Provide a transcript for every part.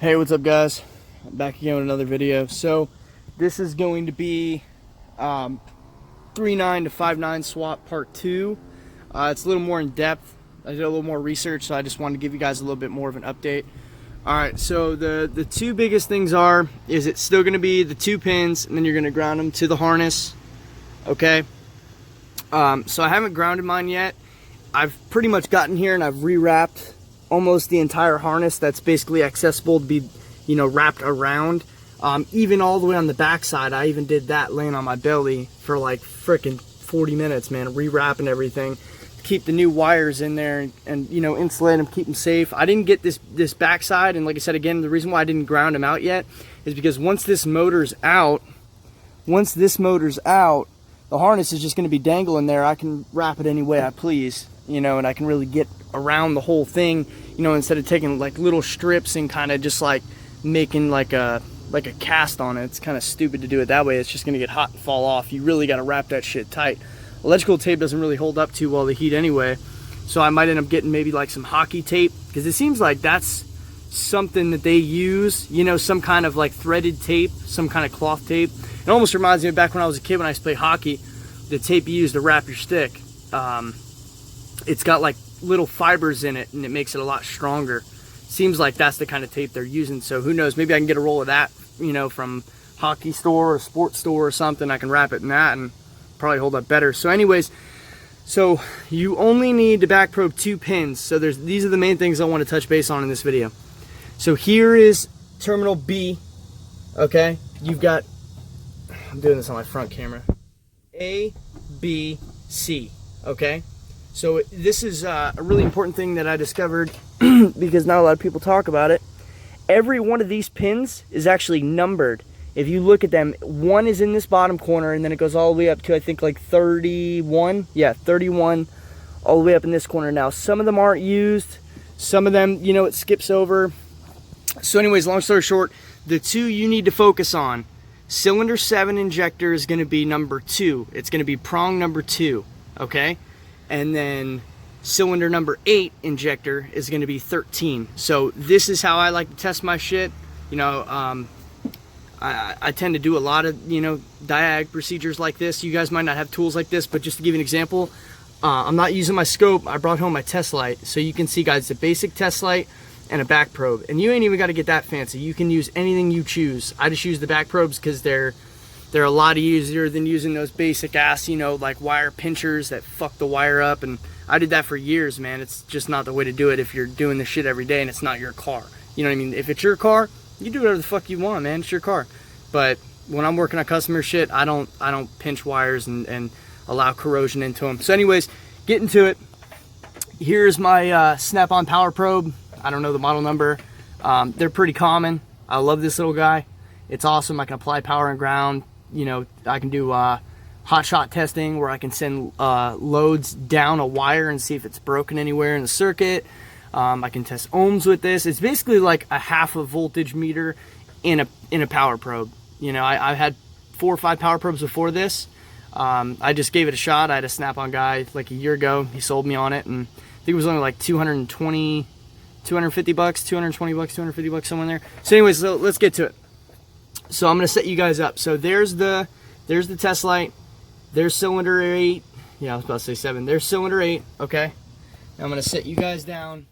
Hey, what's up guys? I'm back again with another video. So this is going to be 3.9 to 5.9 swap part 2. It's a little more in depth. I did a little more research, so I just wanted to give you guys a little bit more of an update. Alright, so the two biggest things is it's still going to be the 2 pins, and then you're going to ground them to the harness. Okay? So I haven't grounded mine yet. I've pretty much gotten here and I've rewrapped almost the entire harness that's basically accessible to be, you know, wrapped around. Even all the way on the back side, I even did that laying on my belly for like freaking 40 minutes, man, rewrapping everything. Keep the new wires in there and you know, insulate them, keep them safe. I didn't get this backside, and like I said again, the reason why I didn't ground them out yet is because once this motor's out, the harness is just going to be dangling there. I can wrap it any way I please, you know, and I can really get around the whole thing, you know, instead of taking like little strips and kind of just like making like a cast on it. It's kind of stupid to do it that way. It's just going to get hot and fall off. You really got to wrap that shit tight. Electrical tape doesn't really hold up too well the heat anyway, so I might end up getting maybe like some hockey tape, because it seems like that's something that they use, you know, some kind of like threaded tape, some kind of cloth tape. It almost reminds me of back when I was a kid when I used to play hockey, the tape you use to wrap your stick. It's got like little fibers in it and it makes it a lot stronger. Seems like that's the kind of tape they're using, so who knows, maybe I can get a roll of that, you know, from hockey store or sports store or something. I can wrap it in that and probably hold up better. So anyways, so you only need to back probe 2 pins. So these are the main things I want to touch base on in this video. So here is terminal B. Okay, you've got, I'm doing this on my front camera, A, B, C. Okay, so this is a really important thing that I discovered because not a lot of people talk about it. Every one of these pins is actually numbered. If you look at them, 1 is in this bottom corner, and then it goes all the way up to, I think, like 31. Yeah, 31, all the way up in this corner. Now, some of them aren't used. Some of them, you know, it skips over. So anyways, long story short, the 2 you need to focus on, cylinder 7 injector is going to be number 2. It's going to be prong number 2, okay? And then cylinder number 8 injector is going to be 13. So this is how I like to test my shit. You know, I tend to do a lot of, you know, diag procedures like this. You guys might not have tools like this, but just to give you an example, I'm not using my scope. I brought home my test light. So you can see, guys, the basic test light and a back probe. And you ain't even got to get that fancy. You can use anything you choose. I just use the back probes because they're a lot easier than using those basic ass, you know, like wire pinchers that fuck the wire up. And I did that for years, man. It's just not the way to do it if you're doing this shit every day and it's not your car. You know what I mean? If it's your car, you do whatever the fuck you want, man. It's your car. But when I'm working on customer shit, I don't pinch wires and allow corrosion into them. So anyways, getting to it. Here's my snap-on power probe. I don't know the model number. They're pretty common. I love this little guy. It's awesome. I can apply power and ground. You know, I can do hot shot testing where I can send loads down a wire and see if it's broken anywhere in the circuit. I can test ohms with this. It's basically like a half a voltage meter in a power probe. You know, I've had 4 or 5 power probes before this. I just gave it a shot. I had a snap-on guy like a year ago. He sold me on it, and I think it was only like 250 bucks, 220 bucks, 250 bucks, somewhere in there. So anyways, so let's get to it. So I'm going to set you guys up. So there's the test light. There's cylinder 8. Yeah, I was about to say 7. There's cylinder 8, okay? Now I'm going to set you guys down,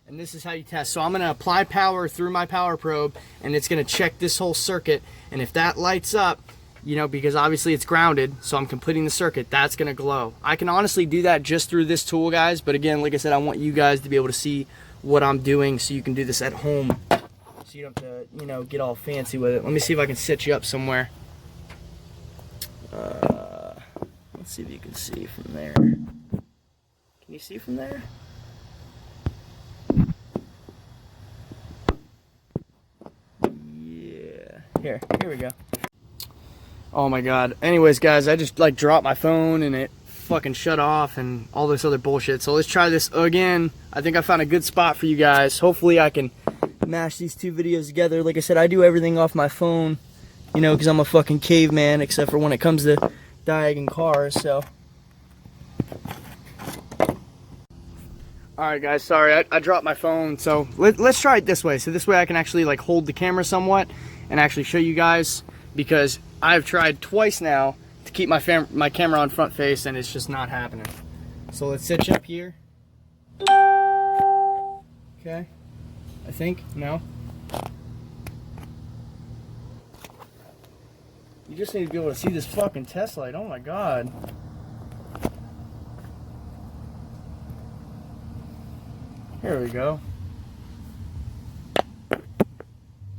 and this is how you test. So I'm going to apply power through my power probe, and it's going to check this whole circuit. And if that lights up, you know, because obviously it's grounded, so I'm completing the circuit, that's going to glow. I can honestly do that just through this tool, guys. But again, like I said, I want you guys to be able to see what I'm doing so you can do this at home. So you don't have to, you know, get all fancy with it. Let me see if I can set you up somewhere. Let's see if you can see from there. Can you see from there? Yeah. Here we go. Oh my god. Anyways, guys, I just like dropped my phone and it fucking shut off and all this other bullshit. So let's try this again. I think I found a good spot for you guys. Hopefully I can mash these 2 videos together. Like I said, I do everything off my phone, you know, because I'm a fucking caveman, except for when it comes to diag and cars. So All right, guys, sorry, I dropped my phone. So let's try it this way. So this way I can actually like hold the camera somewhat and actually show you guys, because I've tried twice now to keep my camera on front face and it's just not happening. So let's sit up here. Okay, I think, no. You just need to be able to see this fucking test light, oh my God. Here we go. I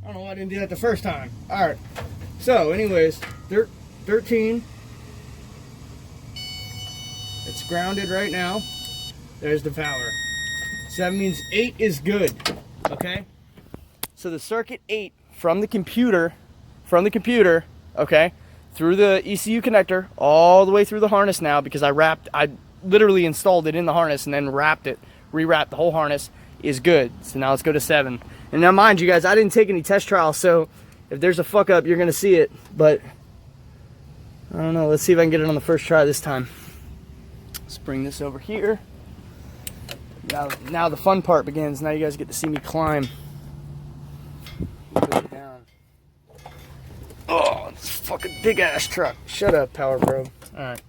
don't know why I didn't do that the first time. Alright, so anyways, 13. It's grounded right now. There's the power. So that means 8 is good, okay? So the circuit 8 from the computer, okay, through the ECU connector, all the way through the harness now, because I literally installed it in the harness and then rewrapped the whole harness, is good. So now let's go to 7. And now mind you guys, I didn't take any test trials, so if there's a fuck up, you're gonna see it, but I don't know. Let's see if I can get it on the first try this time. Let's bring this over here. Now the fun part begins. Now you guys get to see me climb. Put it down. Oh, this fucking big ass truck. Shut up, Power Bro. Alright.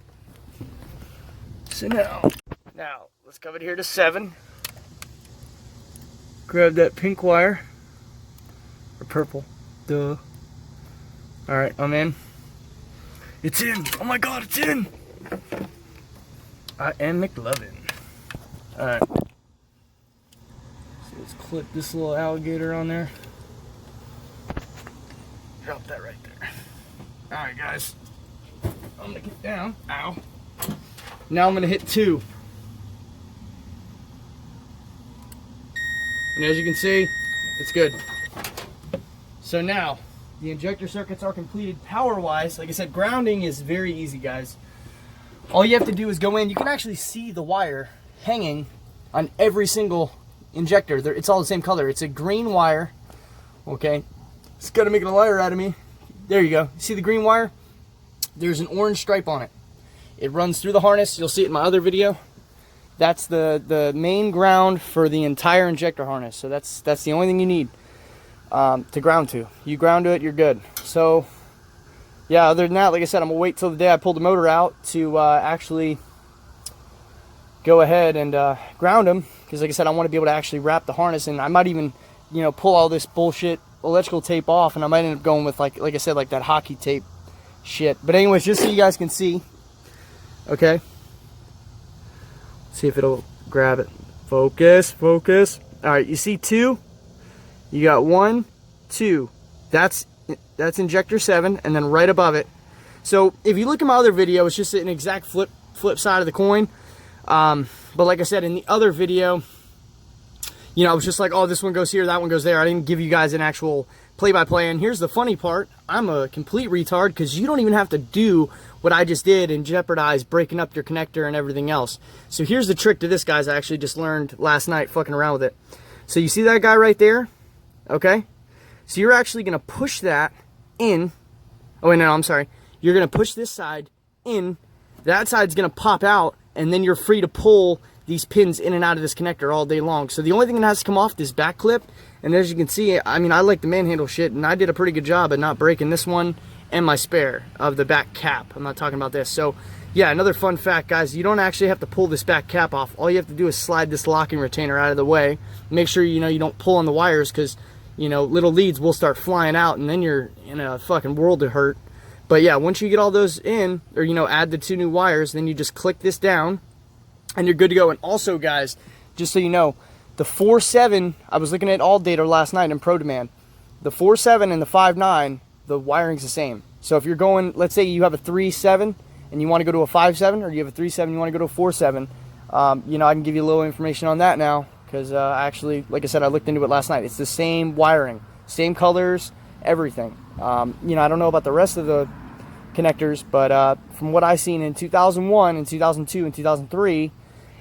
So now let's come it here to 7. Grab that pink wire. Or purple. Duh. Alright, I'm in. It's in! Oh my God, it's in! I am McLovin. Alright. So let's clip this little alligator on there. Drop that right there. Alright, guys. I'm gonna get down. Ow. Now I'm gonna hit 2. And as you can see, it's good. So now, the injector circuits are completed power-wise. Like I said, grounding is very easy, guys. All you have to do is go in. You can actually see the wire hanging on every single injector. It's all the same color. It's a green wire. Okay. It's got to make a liar out of me. There you go. See the green wire? There's an orange stripe on it. It runs through the harness. You'll see it in my other video. That's the main ground for the entire injector harness. So that's the only thing you need to ground to. You ground to it, you're good. So yeah, other than that, like I said, I'm gonna wait till the day I pull the motor out to actually go ahead and ground them, because like I said, I want to be able to actually wrap the harness, and I might even, you know, pull all this bullshit electrical tape off, and I might end up going with like I said, like that hockey tape shit. But anyways, just so you guys can see, okay. See if it'll grab it. Focus, focus. All right, you see 2? You got 1, 2. That's injector 7, and then right above it. So if you look at my other video, it's just an exact flip side of the coin. But like I said in the other video, you know, I was just like, oh, this one goes here, that one goes there. I didn't give you guys an actual play-by-play. And here's the funny part. I'm a complete retard, because you don't even have to do what I just did and jeopardize breaking up your connector and everything else. So here's the trick to this, guys. I actually just learned last night fucking around with it. So you see that guy right there? Okay? So you're actually going to push that in. Oh, wait, no, I'm sorry. You're going to push this side in. That side's going to pop out, and then you're free to pull these pins in and out of this connector all day long. So the only thing that has to come off this back clip, and as you can see, I mean, I like the manhandle shit, and I did a pretty good job at not breaking this one and my spare of the back cap. I'm not talking about this. So yeah, another fun fact, guys, you don't actually have to pull this back cap off. All you have to do is slide this locking retainer out of the way. Make sure, you know, you don't pull on the wires, because, you know, little leads will start flying out, and then you're in a fucking world of hurt. But yeah, once you get all those in, or, you know, add the 2 new wires, then you just click this down and you're good to go. And also, guys, just so you know, the 4.7, I was looking at all data last night in Pro Demand. The 4.7 and the 5.9, the wiring's the same. So if you're going, let's say you have a 3.7 and you want to go to a 5.7, or you have a 3.7, you want to go to a 4.7, you know, I can give you a little information on that now, because actually, like I said, I looked into it last night. It's the same wiring, same colors, everything. You know, I don't know about the rest of the connectors, but from what I've seen in 2001 and 2002 and 2003,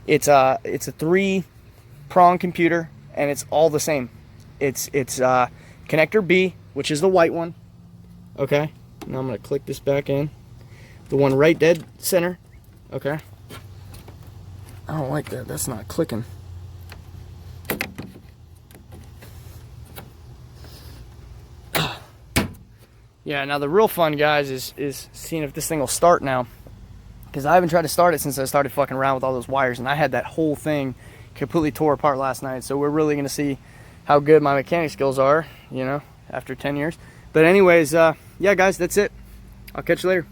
it's a 3-prong computer, and it's all the same. It's connector B, which is the white one. Okay, now I'm gonna click this back in, the one right dead center. Okay, I don't like that. That's not clicking. Yeah, now the real fun, guys, is seeing if this thing will start now. Because I haven't tried to start it since I started fucking around with all those wires, and I had that whole thing completely tore apart last night. So we're really going to see how good my mechanic skills are, you know, after 10 years. But anyways, yeah, guys, that's it. I'll catch you later.